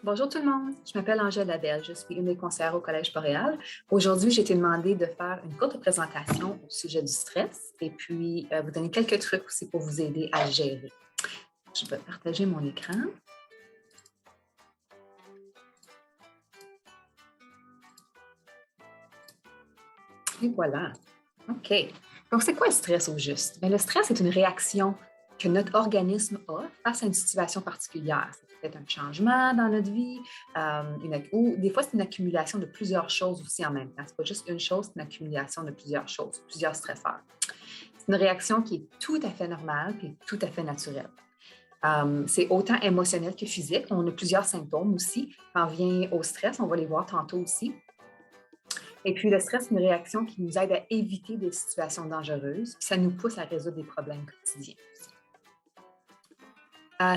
Bonjour tout le monde, je m'appelle Angèle Labelle, je suis une des conseillères au Collège Boréal. Aujourd'hui, j'ai été demandée de faire une courte présentation au sujet du stress et puis vous donner quelques trucs aussi pour vous aider à gérer. Je vais partager mon écran. Et voilà. OK. Donc, c'est quoi le stress au juste? Bien, le stress est une réaction que notre organisme a face à une situation particulière. Ça peut être un changement dans notre vie, ou des fois, c'est une accumulation de plusieurs choses aussi en même temps. Ce n'est pas juste une chose, c'est une accumulation de plusieurs choses, plusieurs stresseurs. C'est une réaction qui est tout à fait normale et tout à fait naturelle. C'est autant émotionnel que physique. On a plusieurs symptômes aussi. Quand on vient au stress, on va les voir tantôt aussi. Et puis, le stress, c'est une réaction qui nous aide à éviter des situations dangereuses, puis ça nous pousse à résoudre des problèmes quotidiens.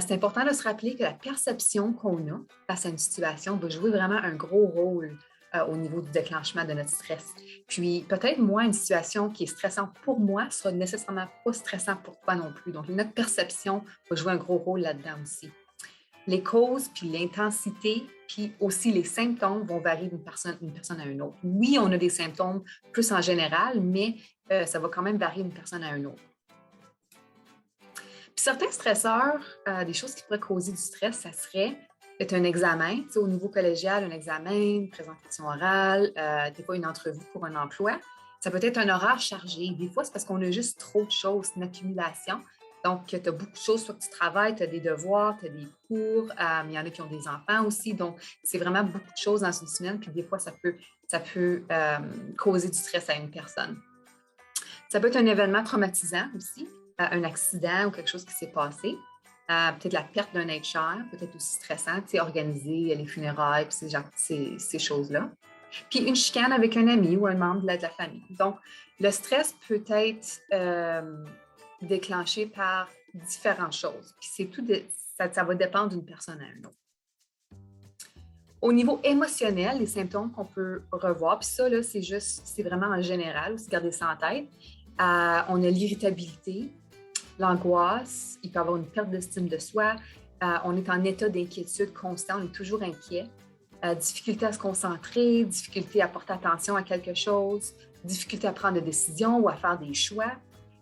C'est important de se rappeler que la perception qu'on a face à une situation va jouer vraiment un gros rôle au niveau du déclenchement de notre stress. Puis, peut-être moi, une situation qui est stressante pour moi sera nécessairement pas stressante pour toi non plus. Donc, notre perception va jouer un gros rôle là-dedans aussi. Les causes, puis l'intensité, puis aussi les symptômes vont varier d'une personne à une autre. Oui, on a des symptômes plus en général, mais ça va quand même varier d'une personne à une autre. Puis certains stresseurs, des choses qui pourraient causer du stress, ça serait peut-être un examen, au niveau collégial, un examen, une présentation orale, des fois une entrevue pour un emploi. Ça peut être un horaire chargé. Des fois, c'est parce qu'on a juste trop de choses, une accumulation. Donc, tu as beaucoup de choses, soit que tu travailles, tu as des devoirs, tu as des cours, il y en a qui ont des enfants aussi. Donc, c'est vraiment beaucoup de choses dans une semaine, puis des fois, ça peut causer du stress à une personne. Ça peut être un événement traumatisant aussi, un accident ou quelque chose qui s'est passé. Peut-être la perte d'un être cher, peut-être aussi stressant, organiser les funérailles, puis ces choses-là. Puis une chicane avec un ami ou un membre de la famille. Donc, le stress peut être déclenché par différentes choses. Puis c'est tout, ça va dépendre d'une personne à une autre. Au niveau émotionnel, les symptômes qu'on peut revoir, puis ça, là, c'est vraiment en général, aussi garder ça en tête. On a l'irritabilité, l'angoisse, il peut y avoir une perte d'estime de soi, on est en état d'inquiétude constant, on est toujours inquiet, difficulté à se concentrer, difficulté à porter attention à quelque chose, difficulté à prendre des décisions ou à faire des choix.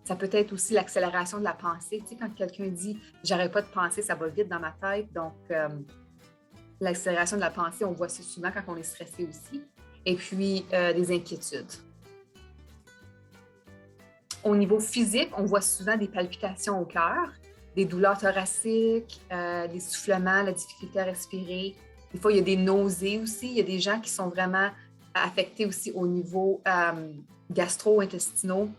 Ça peut être aussi l'accélération de la pensée. Tu sais, quand quelqu'un dit « j'arrête pas de penser, ça va vite dans ma tête », donc l'accélération de la pensée, on voit ça souvent quand on est stressé aussi. Et puis, des inquiétudes. Au niveau physique, on voit souvent des palpitations au cœur, des douleurs thoraciques, des soufflements, la difficulté à respirer. Des fois, il y a des nausées aussi. Il y a des gens qui sont vraiment affectés aussi au niveau gastro-intestinaux.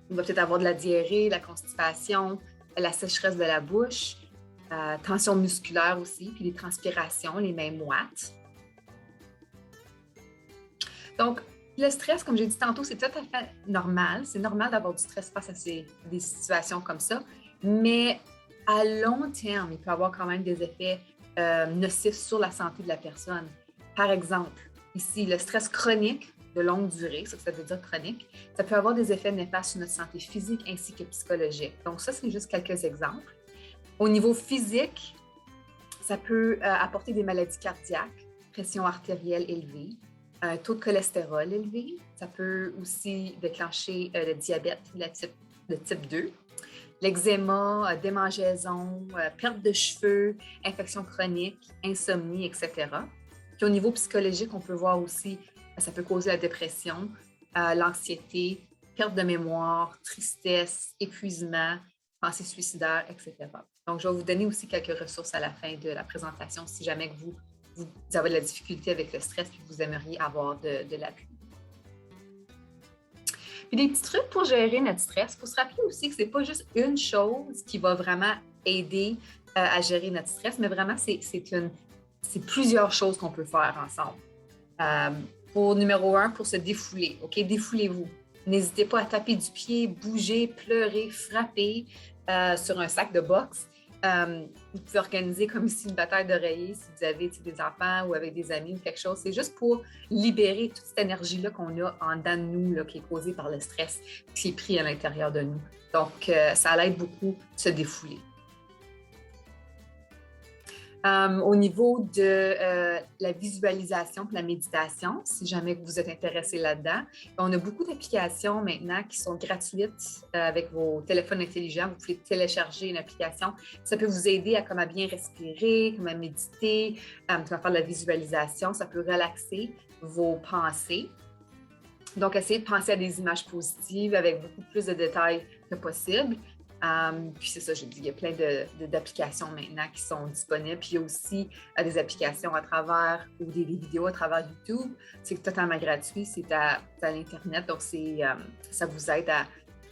Il va peut-être avoir de la diarrhée, la constipation, la sécheresse de la bouche, tension musculaire aussi, puis les transpirations, les mains moites. Donc, le stress, comme j'ai dit tantôt, c'est tout à fait normal. C'est normal d'avoir du stress face à des situations comme ça. Mais à long terme, il peut avoir quand même des effets nocifs sur la santé de la personne. Par exemple, ici, le stress chronique de longue durée, ça veut dire chronique, ça peut avoir des effets néfastes sur notre santé physique ainsi que psychologique. Donc ça, c'est juste quelques exemples. Au niveau physique, ça peut apporter des maladies cardiaques, pression artérielle élevée, un taux de cholestérol élevé. Ça peut aussi déclencher le diabète de type 2, l'eczéma, démangeaison, perte de cheveux, infection chronique, insomnie, etc. Puis au niveau psychologique, on peut voir aussi, ça peut causer la dépression, l'anxiété, perte de mémoire, tristesse, épuisement, pensée suicidaire, etc. Donc, je vais vous donner aussi quelques ressources à la fin de la présentation si jamais que vous avez de la difficulté avec le stress et que vous aimeriez avoir de l'appui. Puis des petits trucs pour gérer notre stress. Il faut se rappeler aussi que ce n'est pas juste une chose qui va vraiment aider à gérer notre stress, mais vraiment, c'est plusieurs choses qu'on peut faire ensemble. Numéro 1, pour se défouler. OK? Défoulez-vous. N'hésitez pas à taper du pied, bouger, pleurer, frapper sur un sac de boxe. Vous pouvez organiser comme ici une bataille d'oreillers si vous avez des enfants ou avec des amis ou quelque chose. C'est juste pour libérer toute cette énergie-là qu'on a en dedans de nous, là, qui est causée par le stress qui est pris à l'intérieur de nous. Donc, ça l'aide beaucoup de se défouler. Au niveau de la visualisation et la méditation, si jamais vous êtes intéressé là-dedans, on a beaucoup d'applications maintenant qui sont gratuites avec vos téléphones intelligents. Vous pouvez télécharger une application. Ça peut vous aider à comment bien respirer, comment méditer, comment faire de la visualisation. Ça peut relaxer vos pensées. Donc, essayez de penser à des images positives avec beaucoup plus de détails que possible. Puis c'est ça, j'ai dit, il y a plein d'applications maintenant qui sont disponibles. Puis il y a aussi des applications à travers ou des vidéos à travers YouTube. C'est totalement gratuit, c'est à l'Internet. Donc, ça vous aide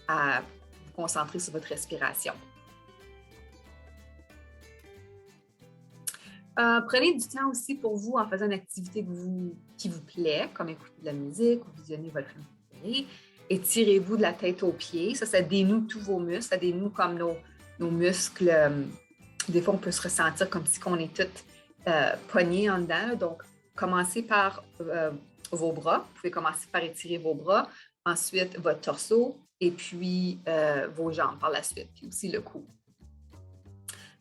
à vous concentrer sur votre respiration. Prenez du temps aussi pour vous en faisant une activité qui vous plaît, comme écouter de la musique ou visionner votre film préféré. Étirez-vous de la tête aux pieds. Ça dénoue tous vos muscles. Ça dénoue comme nos muscles. Des fois, on peut se ressentir comme si on est toutes poignées en dedans. Donc, commencez par vos bras. Vous pouvez commencer par étirer vos bras. Ensuite, votre torso et puis vos jambes par la suite. Puis aussi le cou.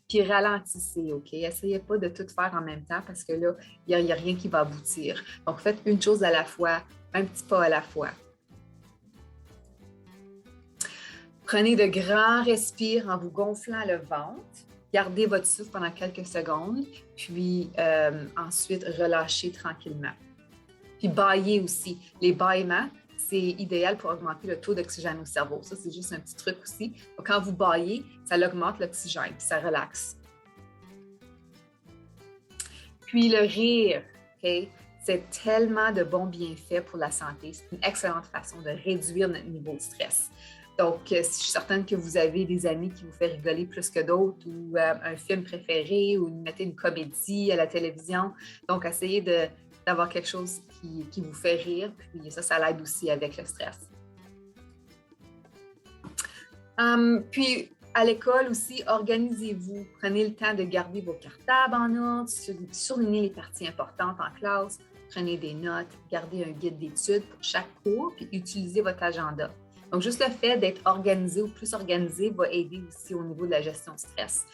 Puis ralentissez, OK? Essayez pas de tout faire en même temps parce que là, il n'y a rien qui va aboutir. Donc, faites une chose à la fois, un petit pas à la fois. Prenez de grands respires en vous gonflant le ventre. Gardez votre souffle pendant quelques secondes, puis ensuite relâchez tranquillement. Puis bâillez aussi. Les bâillements, c'est idéal pour augmenter le taux d'oxygène au cerveau. Ça, c'est juste un petit truc aussi. Donc, quand vous bâillez, ça augmente l'oxygène, puis ça relaxe. Puis le rire, OK? C'est tellement de bons bienfaits pour la santé. C'est une excellente façon de réduire notre niveau de stress. Donc, je suis certaine que vous avez des amis qui vous font rigoler plus que d'autres ou un film préféré ou mettez une comédie à la télévision. Donc, essayez d'avoir quelque chose qui vous fait rire. Puis ça l'aide aussi avec le stress. Puis, à l'école aussi, organisez-vous. Prenez le temps de garder vos cartables en ordre, surlignez les parties importantes en classe, prenez des notes, gardez un guide d'études pour chaque cours, puis utilisez votre agenda. Donc, juste le fait d'être organisé ou plus organisé va aider aussi au niveau de la gestion de stress.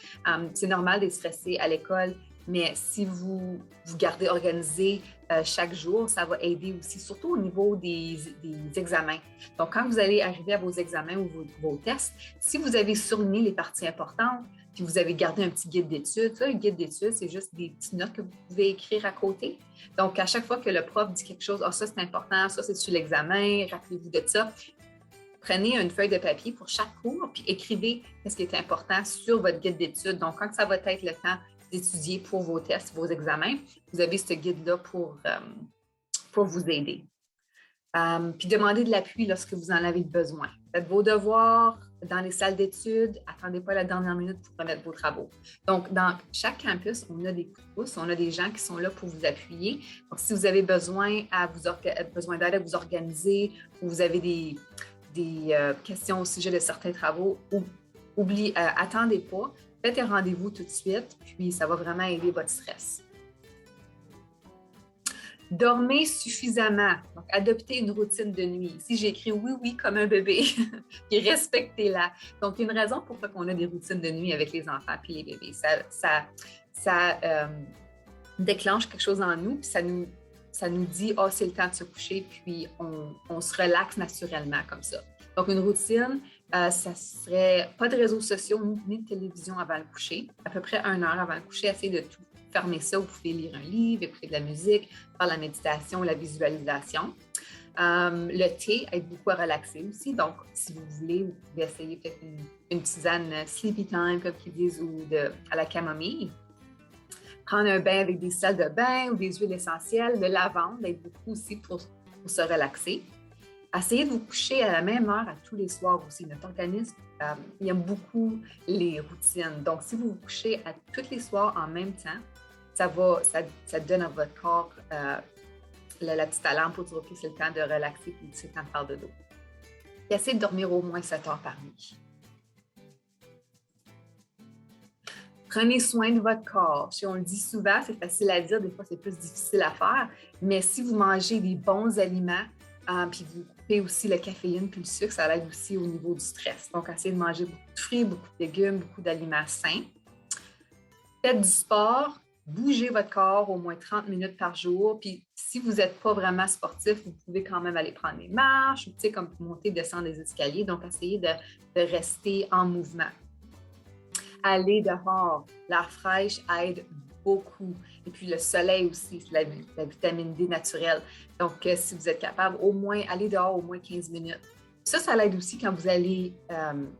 C'est normal d'être stressé à l'école, mais si vous gardez organisé chaque jour, ça va aider aussi, surtout au niveau des examens. Donc, quand vous allez arriver à vos examens ou vos tests, si vous avez surligné les parties importantes, puis vous avez gardé un petit guide d'études, ça, le guide d'études, c'est juste des petites notes que vous pouvez écrire à côté. Donc, à chaque fois que le prof dit quelque chose, « Ah, ça, c'est important, ça, c'est sur l'examen, rappelez-vous de ça », prenez une feuille de papier pour chaque cours, puis écrivez ce qui est important sur votre guide d'études. Donc, quand ça va être le temps d'étudier pour vos tests, vos examens, vous avez ce guide-là pour vous aider. Puis, demandez de l'appui lorsque vous en avez besoin. Faites vos devoirs dans les salles d'études. Attendez pas la dernière minute pour remettre vos travaux. Donc, dans chaque campus, on a des coups de pouce, on a des gens qui sont là pour vous appuyer. Donc, si vous avez besoin d'aide à vous organiser ou vous avez des questions au sujet de certains travaux, attendez pas, faites un rendez-vous tout de suite, puis ça va vraiment aider votre stress. Dormez suffisamment. Donc, adoptez une routine de nuit. Ici, j'ai écrit oui comme un bébé, puis respectez-la. Donc, il y a une raison pourquoi on a des routines de nuit avec les enfants puis les bébés. Ça déclenche quelque chose en nous, puis ça nous dit « Ah, c'est le temps de se coucher », puis on se relaxe naturellement comme ça. Donc, une routine, ça serait pas de réseaux sociaux ni de télévision avant le coucher. À peu près 1 heure avant le coucher, essayez de tout fermer ça. Vous pouvez lire un livre, écouter de la musique, faire la méditation, la visualisation. Le thé aide beaucoup à relaxer aussi. Donc, si vous voulez, vous pouvez essayer peut-être une tisane sleepy time, comme ils disent, ou à la camomille. Prendre un bain avec des sels de bain ou des huiles essentielles. Le lavande aide beaucoup aussi pour se relaxer. Essayez de vous coucher à la même heure à tous les soirs aussi. Notre organisme, il aime beaucoup les routines. Donc, si vous vous couchez à tous les soirs en même temps, ça donne à votre corps la petite alarme pour dire « OK, c'est le temps de relaxer puis c'est le temps de faire dodo ». Essayez de dormir au moins 7 heures par nuit. Prenez soin de votre corps. Si on le dit souvent, c'est facile à dire, des fois c'est plus difficile à faire, mais si vous mangez des bons aliments, puis vous coupez aussi la caféine puis le sucre, ça aide aussi au niveau du stress. Donc, essayez de manger beaucoup de fruits, beaucoup de légumes, beaucoup d'aliments sains. Faites du sport, bougez votre corps au moins 30 minutes par jour. Puis si vous n'êtes pas vraiment sportif, vous pouvez quand même aller prendre des marches, ou comme monter, descendre des escaliers. Donc, essayez de rester en mouvement. Aller dehors, l'air fraîche aide beaucoup. Et puis le soleil aussi, c'est la vitamine D naturelle. Donc, si vous êtes capable, au moins, aller dehors au moins 15 minutes. Ça l'aide aussi quand vous allez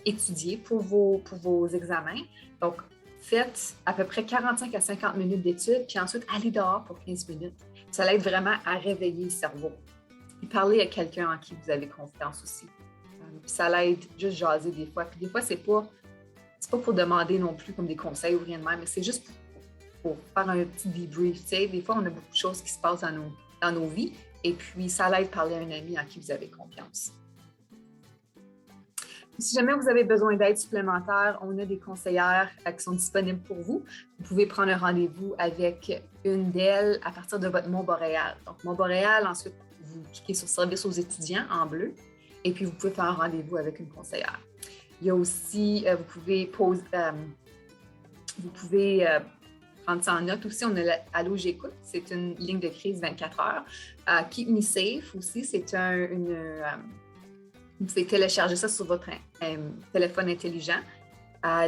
étudier pour vos examens. Donc, faites à peu près 45 à 50 minutes d'études, puis ensuite, allez dehors pour 15 minutes. Ça l'aide vraiment à réveiller le cerveau. Et parler à quelqu'un en qui vous avez confiance aussi. Puis ça l'aide juste jaser des fois. Puis des fois, c'est pas pour demander non plus comme des conseils ou rien de même, mais c'est juste pour faire un petit debrief. Des fois, on a beaucoup de choses qui se passent dans nos vies, et puis ça l'aide de parler à un ami en qui vous avez confiance. Si jamais vous avez besoin d'aide supplémentaire, on a des conseillères qui sont disponibles pour vous. Vous pouvez prendre un rendez-vous avec une d'elles à partir de votre Mont-Boréal. Donc, Mont-Boréal, ensuite, vous cliquez sur Service aux étudiants en bleu, et puis vous pouvez faire un rendez-vous avec une conseillère. Il y a aussi, vous pouvez prendre ça en note aussi. On a Allô, j'écoute. C'est une ligne de crise 24 heures. Keep Me Safe aussi, c'est vous pouvez télécharger ça sur votre téléphone intelligent.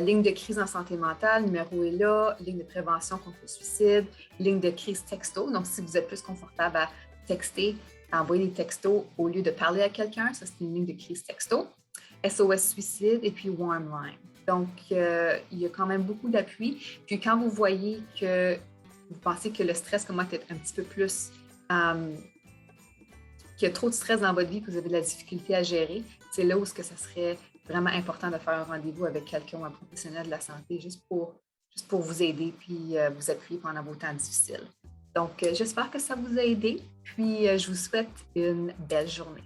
Ligne de crise en santé mentale, numéro est là. Ligne de prévention contre le suicide. Ligne de crise texto. Donc, si vous êtes plus confortable à texter, à envoyer des textos au lieu de parler à quelqu'un, ça, c'est une ligne de crise texto. SOS Suicide et puis Warm Line. Donc, il y a quand même beaucoup d'appui. Puis quand vous voyez que vous pensez que le stress commence à être un petit peu plus, qu'il y a trop de stress dans votre vie, que vous avez de la difficulté à gérer, c'est là où ça serait vraiment important de faire un rendez-vous avec quelqu'un, un professionnel de la santé, juste pour vous aider puis vous appuyer pendant vos temps difficiles. Donc, j'espère que ça vous a aidé. Puis, je vous souhaite une belle journée.